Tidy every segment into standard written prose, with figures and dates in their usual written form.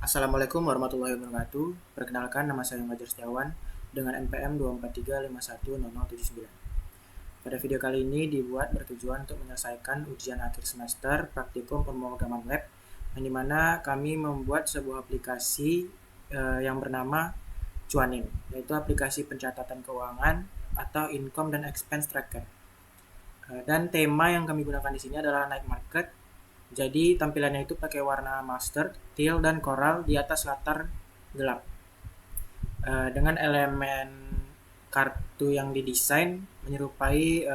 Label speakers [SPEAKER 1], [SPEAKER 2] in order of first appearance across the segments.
[SPEAKER 1] Assalamualaikum warahmatullahi wabarakatuh. Perkenalkan, nama saya Fajar Setiawan dengan NPM 243510079. Pada video kali ini dibuat bertujuan untuk menyelesaikan ujian akhir semester praktikum pemrograman web, yang dimana kami membuat sebuah aplikasi yang bernama Cuanin, yaitu aplikasi pencatatan keuangan atau income dan expense tracker. Dan tema yang kami gunakan di sini adalah night market. Jadi tampilannya itu pakai warna mustard, teal, dan coral di atas latar gelap. Dengan elemen kartu yang didesain menyerupai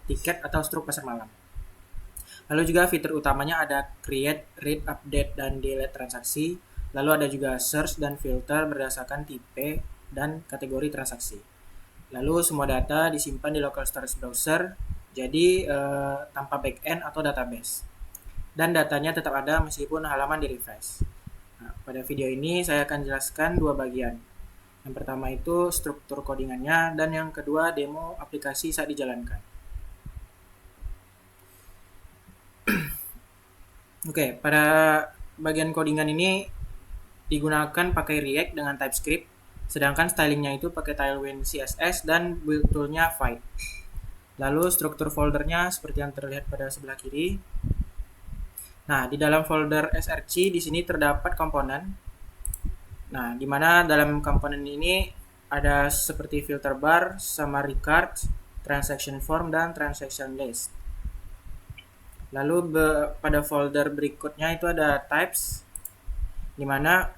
[SPEAKER 1] tiket atau struk pasar malam. Lalu juga fitur utamanya ada create, read, update, dan delete transaksi. Lalu ada juga search dan filter berdasarkan tipe dan kategori transaksi. Lalu semua data disimpan di local storage browser, jadi tanpa backend atau database. Dan datanya tetap ada meskipun halaman di-refresh. Nah, pada video ini saya akan jelaskan dua bagian. Yang pertama itu struktur codingannya, dan yang kedua demo aplikasi saat dijalankan. Oke, pada bagian codingan ini digunakan pakai React dengan TypeScript, sedangkan stylingnya itu pakai Tailwind CSS dan build toolnya Vite. Lalu struktur foldernya seperti yang terlihat pada sebelah kiri. Nah, di dalam folder src di sini terdapat komponen. Nah, di mana dalam komponen ini ada seperti filter bar, summary card, transaction form, dan transaction list. Lalu pada folder berikutnya itu ada types, di mana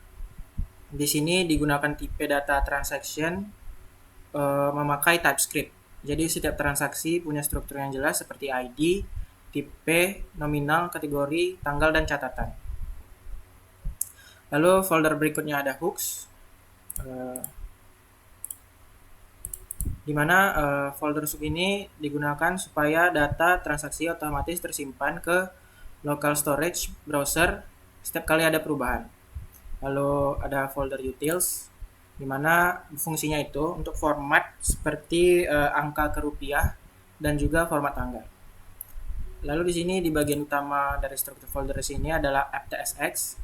[SPEAKER 1] di sini digunakan tipe data transaction memakai TypeScript. Jadi setiap transaksi punya struktur yang jelas seperti ID, tipe, nominal, kategori, tanggal, dan catatan. Lalu folder berikutnya ada hooks, di mana folder sub ini digunakan supaya data transaksi otomatis tersimpan ke local storage browser setiap kali ada perubahan. Lalu ada folder utils, di mana fungsinya itu untuk format seperti angka ke rupiah dan juga format tanggal. Lalu di sini di bagian utama dari struktur folder ini adalah apptsx,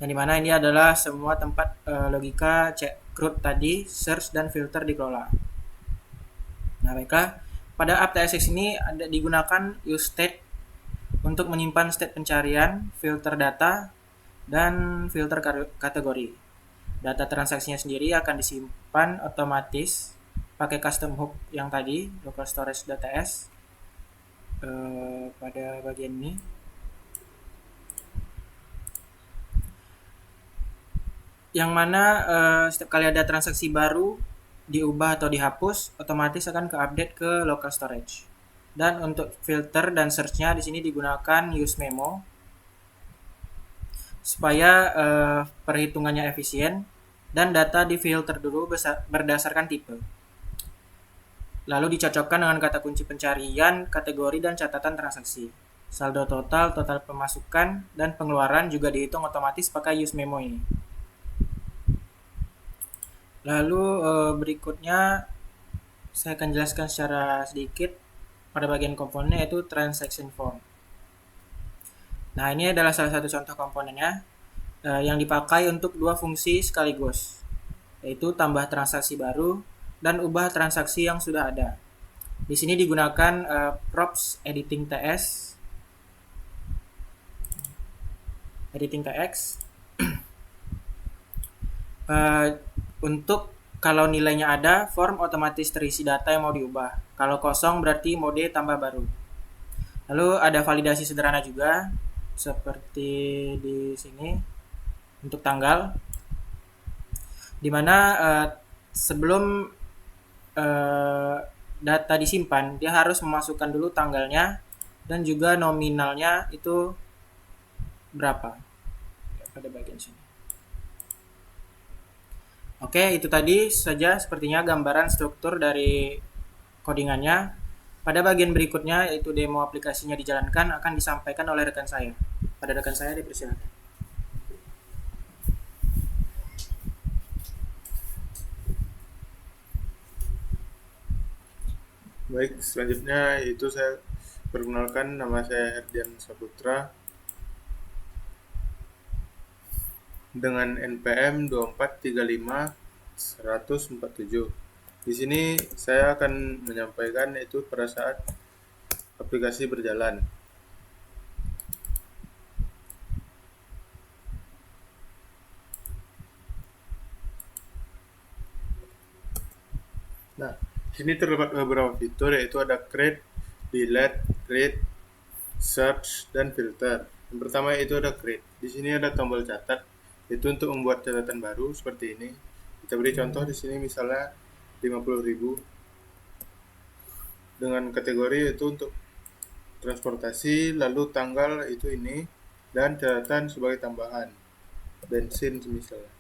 [SPEAKER 1] yang dimana ini adalah semua tempat logika check root tadi, search, dan filter dikelola. Nah, baiklah, pada apptsx ini ada digunakan use state untuk menyimpan state pencarian, filter data, dan filter kategori. Data transaksinya sendiri akan disimpan otomatis pakai custom hook yang tadi, local storage dts, pada bagian ini. Yang mana setiap kali ada transaksi baru diubah atau dihapus, otomatis akan ke-update ke local storage. Dan untuk filter dan search-nya di sini digunakan use memo supaya perhitungannya efisien dan data difilter dulu berdasarkan tipe. Lalu dicocokkan dengan kata kunci pencarian, kategori, dan catatan transaksi. Saldo total, total pemasukan, dan pengeluaran juga dihitung otomatis pakai use memo ini. Lalu berikutnya saya akan jelaskan secara sedikit pada bagian komponen, yaitu transaction form. Nah, ini adalah salah satu contoh komponennya yang dipakai untuk dua fungsi sekaligus, yaitu tambah transaksi baru dan ubah transaksi yang sudah ada. Di sini digunakan props editing tx untuk kalau nilainya ada, form otomatis terisi data yang mau diubah. Kalau kosong berarti mode tambah baru. Lalu ada validasi sederhana juga seperti di sini untuk tanggal, dimana sebelum data disimpan dia harus memasukkan dulu tanggalnya dan juga nominalnya itu berapa pada bagian sini. Oke, itu tadi saja sepertinya gambaran struktur dari codingannya. Pada bagian berikutnya, yaitu demo aplikasinya dijalankan, akan disampaikan oleh rekan saya. Pada rekan saya dipersilakan.
[SPEAKER 2] Baik, selanjutnya itu saya perkenalkan, nama saya Herdian Saputra. dengan NPM 2435/147. Di sini saya akan menyampaikan itu pada saat aplikasi berjalan. Nah, di sini terdapat beberapa fitur, yaitu ada create, delete, read, search, dan filter. Yang pertama itu ada create. Di sini ada tombol catat, itu untuk membuat catatan baru seperti ini. Kita beri contoh di sini misalnya 50.000 dengan kategori itu untuk transportasi, lalu tanggal itu ini, dan catatan sebagai tambahan bensin misalnya.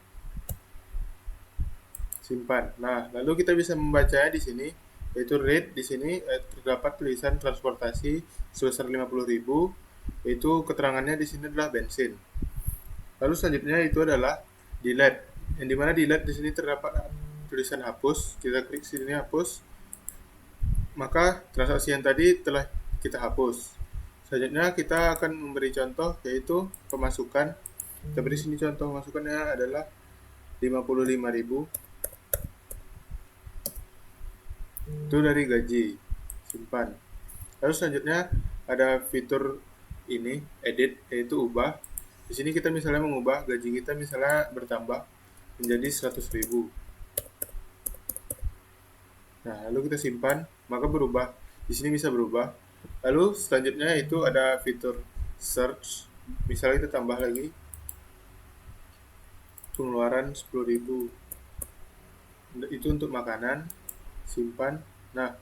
[SPEAKER 2] Simpan. Nah, lalu kita bisa membacanya di sini, yaitu read. Di sini terdapat tulisan transportasi sebesar 50.000, yaitu keterangannya di sini adalah bensin. Lalu selanjutnya itu adalah delete, yang dimana delete di sini terdapat tulisan hapus. Kita klik sini hapus, maka transaksi yang tadi telah kita hapus. Selanjutnya kita akan memberi contoh, yaitu pemasukan. Kita beri sini contoh pemasukannya adalah 55.000. Itu dari gaji. Simpan. Lalu selanjutnya ada fitur ini, edit, yaitu ubah. Di sini kita misalnya mengubah gaji kita misalnya bertambah menjadi 100.000. Nah, lalu kita simpan, maka berubah. Di sini bisa berubah. Lalu selanjutnya itu ada fitur search. Misalnya kita tambah lagi pengeluaran 10.000. Itu untuk makanan. Simpan. Nah,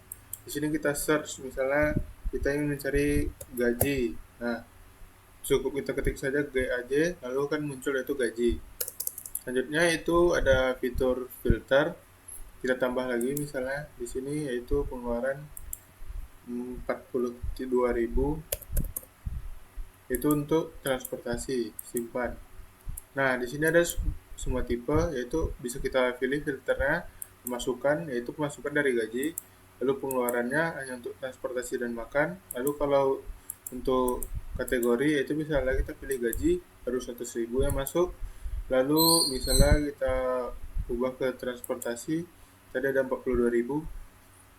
[SPEAKER 2] di sini kita search, misalnya kita ingin mencari gaji. Nah, cukup kita ketik saja GAJ, lalu kan muncul yaitu gaji. Selanjutnya itu ada fitur filter. Kita tambah lagi misalnya di sini yaitu pengeluaran 42.000, itu untuk transportasi. Simpan. Nah, di sini ada semua tipe, yaitu bisa kita pilih filternya. Pemasukan, yaitu pemasukan dari gaji, lalu pengeluarannya hanya untuk transportasi dan makan. Lalu kalau untuk kategori, yaitu misalnya kita pilih gaji baru 100.000 yang masuk, lalu misalnya kita ubah ke transportasi, tadi ada 42.000.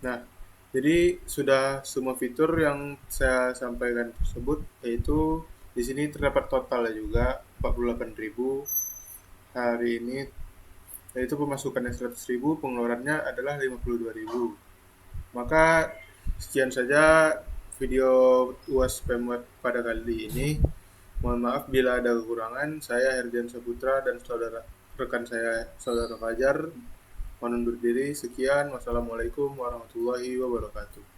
[SPEAKER 2] Nah, jadi sudah semua fitur yang saya sampaikan tersebut, yaitu di sini terdapat totalnya juga 48.000 hari ini, yaitu pemasukannya 100.000, pengeluarannya adalah 52.000. Maka sekian saja video UAS PMWeb pada kali ini. Mohon maaf bila ada kekurangan. Saya Herdian Saputra dan rekan saya Saudara Fajar mohon undur diri. Sekian. Wassalamualaikum warahmatullahi wabarakatuh.